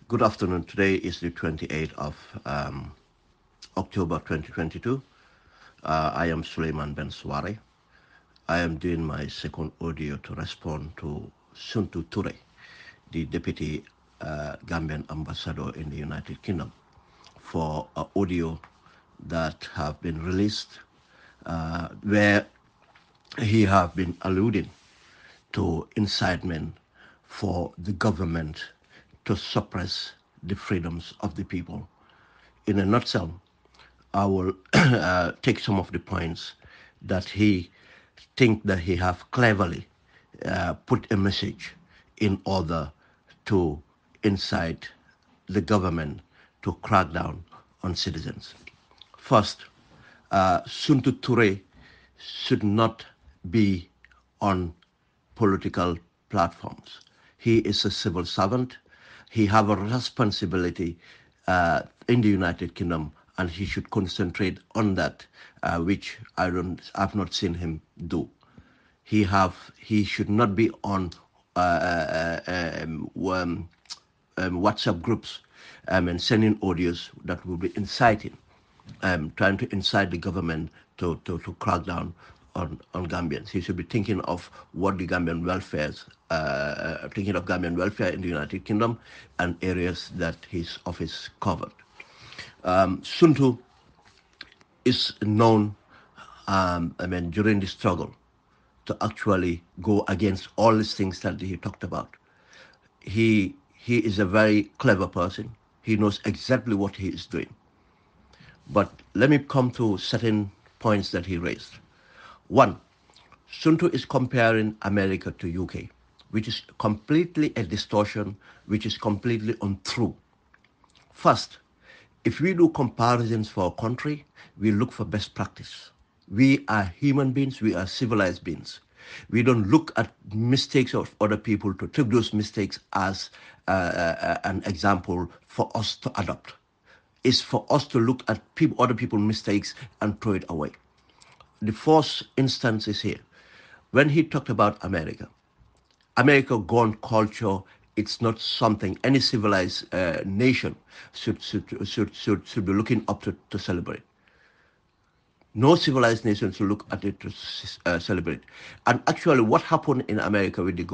Good afternoon. Today is the 28th of October 2022. I am Sulayman Ben Suwareh. I am doing my second audio to respond to Suntu Touray, the Deputy Gambian Ambassador in the United Kingdom, for an audio that have been released where he have been alluding to incitement for the government to suppress the freedoms of the people. In a nutshell, I will take some of the points that he think that he have cleverly put a message in order to incite the government to crack down on citizens. First, Suntu Touray should not be on political platforms. He is a civil servant. He have a responsibility in the United Kingdom, and he should concentrate on that, which I've not seen him do. He should not be on WhatsApp groups and sending audios that will be inciting, trying to incite the government to crack down on Gambians. He should be thinking of what the Gambian Gambian welfare in the United Kingdom and areas that his office covered. Suntu is known, during the struggle, to actually go against all these things that he talked about. He is a very clever person. He knows exactly what he is doing. But let me come to certain points that he raised. One, Suntu is comparing America to UK, which is completely a distortion, which is completely untrue. First, if we do comparisons for a country, we look for best practice. We are human beings, we are civilized beings. We don't look at mistakes of other people to take those mistakes as an example for us to adopt. It's for us to look at other people's mistakes and throw it away. The first instance is here. When he talked about America gun culture, it's not something any civilized nation should be looking up to celebrate. No civilized nation should look at it to celebrate. And actually, what happened in America with the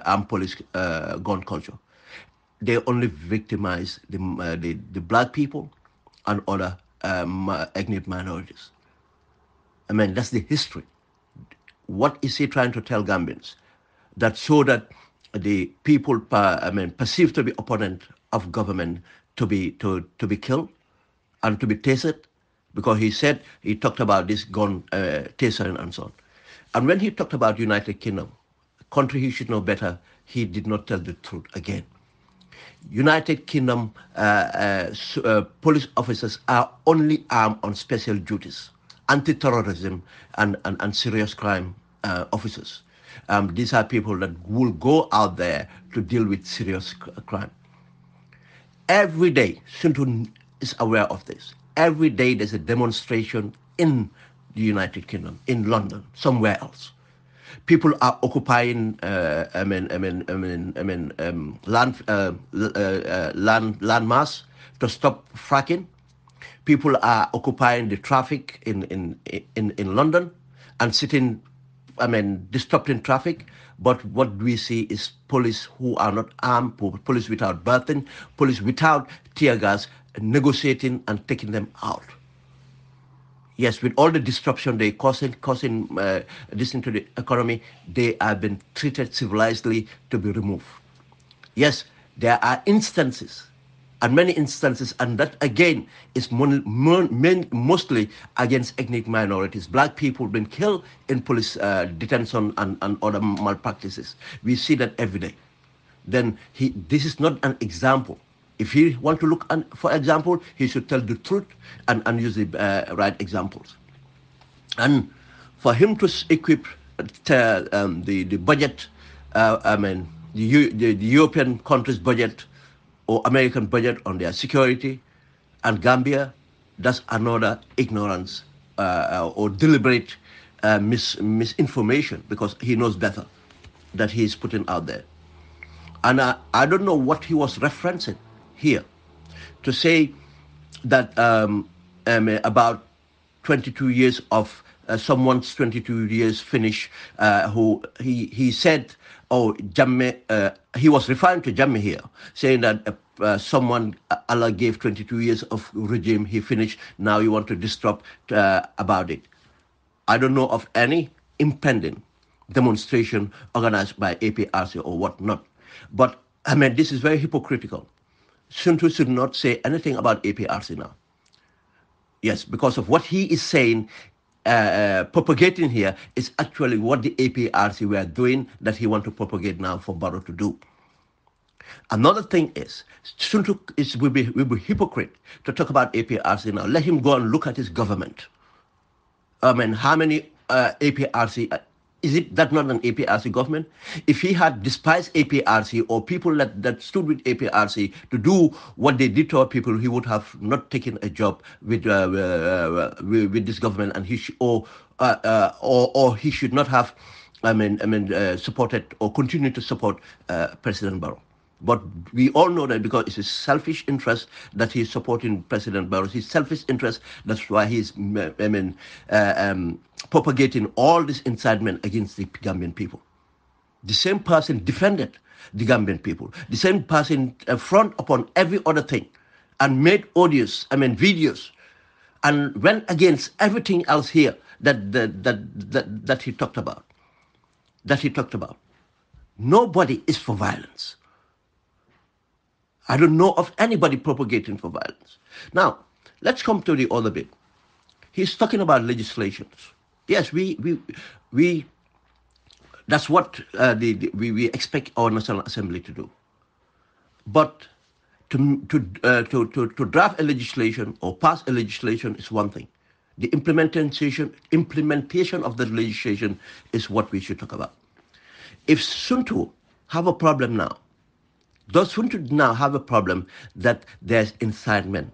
armed police gun culture? They only victimize the black people and other ethnic minorities. That's the history. What is he trying to tell Gambians? That so that the people perceived to be opponent of government to be killed and to be tasered, because he talked about this gun tasering and so on. And when he talked about United Kingdom, country he should know better, he did not tell the truth again. United Kingdom police officers are only armed on special duties, anti-terrorism and serious crime officers. These are people that will go out there to deal with serious crime. Every day, Suntu is aware of this. Every day there's a demonstration in the United Kingdom, in London, somewhere else. People are occupying land mass to stop fracking. People are occupying the traffic in London and disrupting traffic. But what we see is police who are not armed, police without burden, police without tear gas, negotiating and taking them out. Yes, with all the disruption they causing this into the economy, they have been treated civilizedly to be removed. Yes, there are instances, and many instances, and that again is mostly against ethnic minorities. Black people been killed in police detention and other malpractices. We see that every day. Then this is not an example. If he want to look for example, he should tell the truth and use the right examples. And for him to equip the budget, the European countries' budget or American budget on their security, and Gambia, that's another ignorance or deliberate misinformation, because he knows better that he is putting out there. And I don't know what he was referencing here to say that about 22 years of someone's 22 years finish, who he said, oh, Jammeh, he was referring to Jammeh here, saying that someone, Allah gave 22 years of regime, he finished, now you want to disrupt about it. I don't know of any impending demonstration organized by APRC or whatnot. But I mean, this is very hypocritical. Suntu should not say anything about APRC now. Yes, because of what he is saying, propagating here is actually what the APRC were doing that he want to propagate now for Barrow to do. Another thing is, Suntu will be hypocrite to talk about APRC now. Let him go and look at his government. I mean, how many APRC, is it that not an APRC government? If he had despised APRC or people that stood with APRC to do what they did to our people, he would have not taken a job with this government, and or he should not have, supported or continued to support President Barrow. But we all know that because it's his selfish interest that he's supporting President Barrow. His selfish interest, that's why he's propagating all this incitement against the Gambian people. The same person defended the Gambian people. The same person front upon every other thing and made videos, and went against everything else here that he talked about. Nobody is for violence. I don't know of anybody propagating for violence. Now, let's come to the other bit. He's talking about legislations. Yes, we that's what we expect our National Assembly to do. But to draft a legislation or pass a legislation is one thing. The implementation of the legislation is what we should talk about. If Suntu have a problem now, does Suntu now have a problem that there's incitement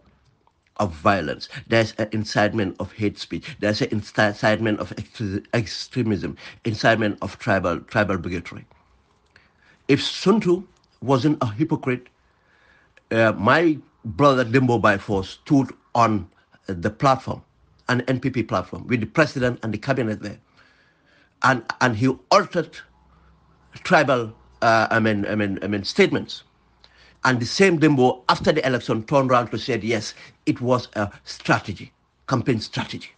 of violence, there's an incitement of hate speech, there's an incitement of extremism, incitement of tribal bigotry? If Suntu wasn't a hypocrite, my brother Dimbo by force stood on the platform, an NPP platform, with the president and the cabinet there, and he altered tribal statements. And the same Dimbo, after the election, turned around to say, yes, it was a strategy, campaign strategy.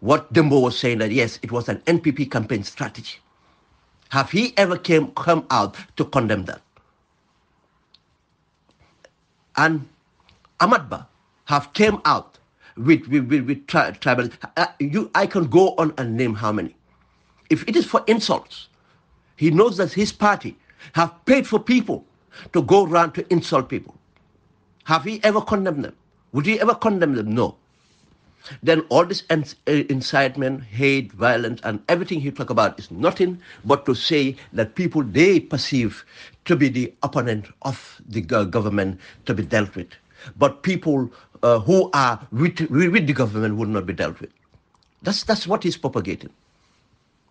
What Dimbo was saying that, yes, it was an NPP campaign strategy. Have he ever come out to condemn that? And Ahmadba have came out with tribal. I can go on and name how many. If it is for insults, he knows that his party have paid for people to go around to insult people. Have he ever condemned them? Would he ever condemn them? No. Then all this incitement, hate, violence, and everything he talk about is nothing but to say that people they perceive to be the opponent of the government to be dealt with. But people who are with the government would not be dealt with. That's what he's propagating.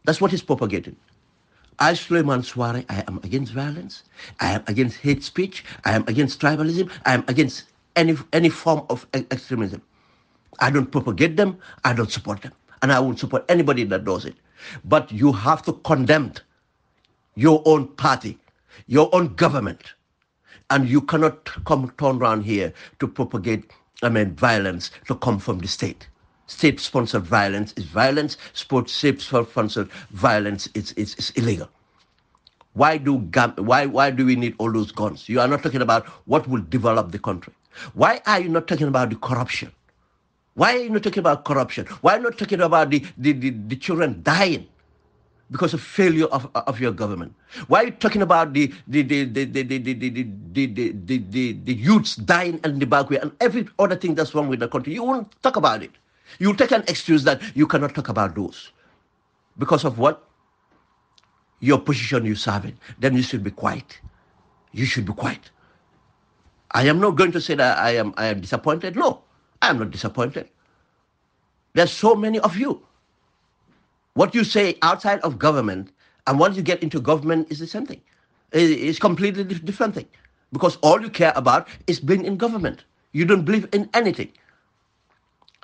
That's what he's propagating. I, Sulayman Suwareh, I am against violence. I am against hate speech. I am against tribalism. I am against any form of extremism. I don't propagate them. I don't support them. And I won't support anybody that does it. But you have to condemn your own party, your own government. And you cannot turn around here to propagate, violence to come from the state. State-sponsored violence is violence. State-sponsored violence is illegal. Why do we need all those guns? You are not talking about what will develop the country. Why are you not talking about the corruption? Why are you not talking about corruption? Why are you not talking about the children dying because of failure of your government? Why are you talking about the youths dying in the backway and every other thing that's wrong with the country? You won't talk about it. You take an excuse that you cannot talk about those. Because of what? Your position you serve in. Then you should be quiet. You should be quiet. I am not going to say that I am disappointed. No, I am not disappointed. There's so many of you. What you say outside of government and once you get into government is the same thing. It's completely different thing. Because all you care about is being in government. You don't believe in anything.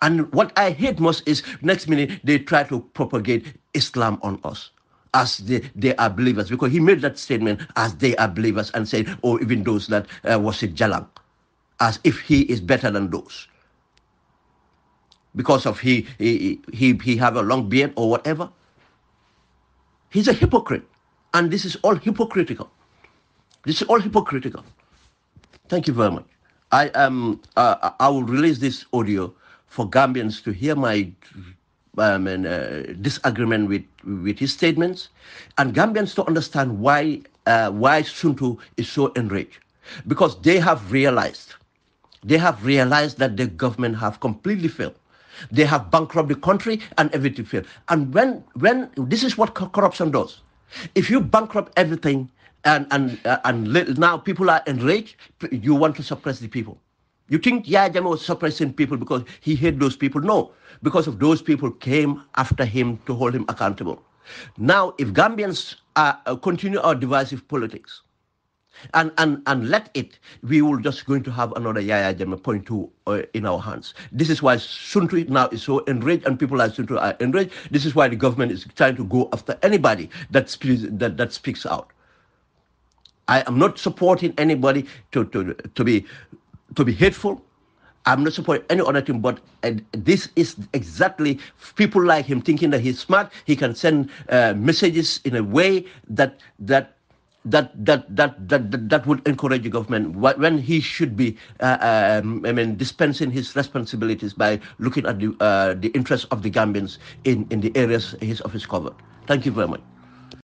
And what I hate most is next minute they try to propagate Islam on us as they are believers, because he made that statement as they are believers and said, oh, even those that worship Jalang, as if he is better than those because of he have a long beard or whatever. He's a hypocrite, and this is all hypocritical. This is all hypocritical. Thank you very much. I will release this audio for Gambians to hear my disagreement with his statements, and Gambians to understand why Suntu is so enraged, because they have realized that the government have completely failed. They have bankrupted the country and everything failed. And when this is what corruption does. If you bankrupt everything and now people are enraged, you want to suppress the people. You think Yahya Jammeh was suppressing people because he hate those people? No, because of those people came after him to hold him accountable. Now, if Gambians continue our divisive politics, and let it, we will just going to have another Yahya Jammeh point two in our hands. This is why Suntu now is so enraged, and people like Suntu are enraged. This is why the government is trying to go after anybody that speaks out. I am not supporting anybody to be hateful. I'm not supporting any other thing, but this is exactly people like him thinking that he's smart. He can send messages in a way that would encourage the government when he should be dispensing his responsibilities by looking at the interests of the Gambians in the areas his office covered. Thank you very much.